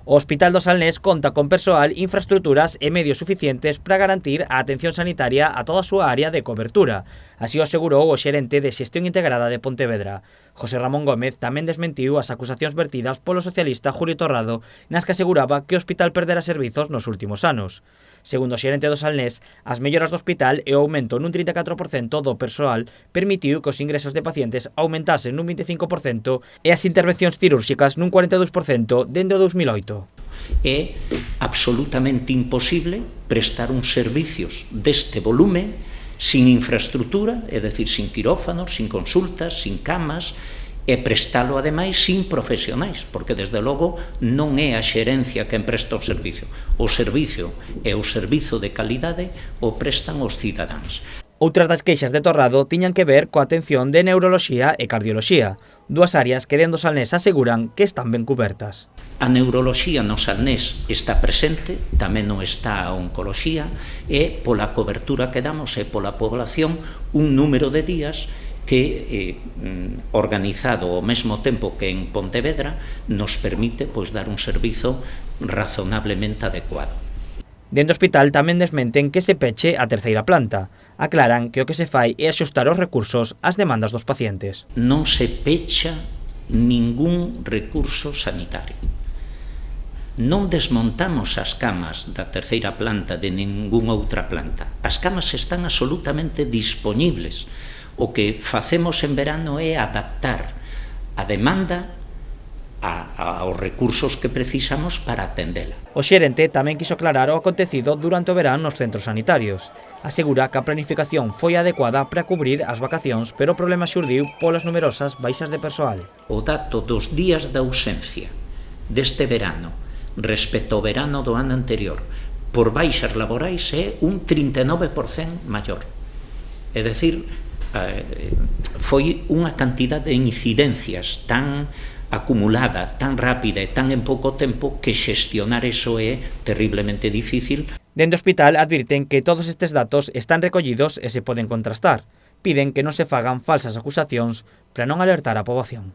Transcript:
O Hospital do Salnés conta con persoal, infraestructuras e medios suficientes para garantir a atención sanitaria a toda a súa área de cobertura. Así o asegurou o xerente de Xestión Integrada de Pontevedra. José Ramón Gómez tamén desmentiu as acusacións vertidas polo socialista Julio Torrado, nas que aseguraba que o hospital perdera servizos nos últimos anos. Segundo o xerente do Salnés, as melloras do hospital e o aumento nun 34% do persoal permitiu que os ingresos de pacientes aumentasen nun 25% e as intervencións cirúrxicas nun 42% dende o 2008. É absolutamente imposible prestar uns servicios deste volume sin infraestructura, é dicir, sin quirófanos, sin consultas, sin camas, e prestalo, ademais, sin profesionais, porque, desde logo, non é a xerencia quen presta o servicio. O servicio e o servizo de calidade o prestan os cidadáns. Outras das queixas de Torrado tiñan que ver coa atención de neuroloxía e cardioloxía, dúas áreas que dentro do Salnés aseguran que están ben cubertas. A neuroloxía no Salnés está presente, tamén non está a oncoloxía, e pola cobertura que damos e pola población un número de días que, organizado ao mesmo tempo que en Pontevedra, nos permite dar un servizo razonablemente adecuado. Dentro do hospital tamén desmenten que se peche a terceira planta. Aclaran que o que se fai é axustar os recursos ás demandas dos pacientes. Non se pecha ningún recurso sanitario. Non desmontamos as camas da terceira planta de ningunha outra planta. As camas están absolutamente dispoñibles. O que facemos en verano é adaptar a demanda aos recursos que precisamos para atendela. O xerente tamén quiso aclarar o acontecido durante o verán nos centros sanitarios. Asegura que a planificación foi adecuada para cubrir as vacacións, pero o problema xurdiu polas numerosas baixas de persoal. O dato dos días de ausencia deste verano respecto ao verano do ano anterior por baixas laborais é un 39% maior. É dicir, foi unha cantidad de incidencias tan acumulada, tan rápida e tan en pouco tempo que xestionar eso é terriblemente difícil. Dende o hospital advirten que todos estes datos están recollidos e se poden contrastar. Piden que non se fagan falsas acusacións para non alertar a poboación.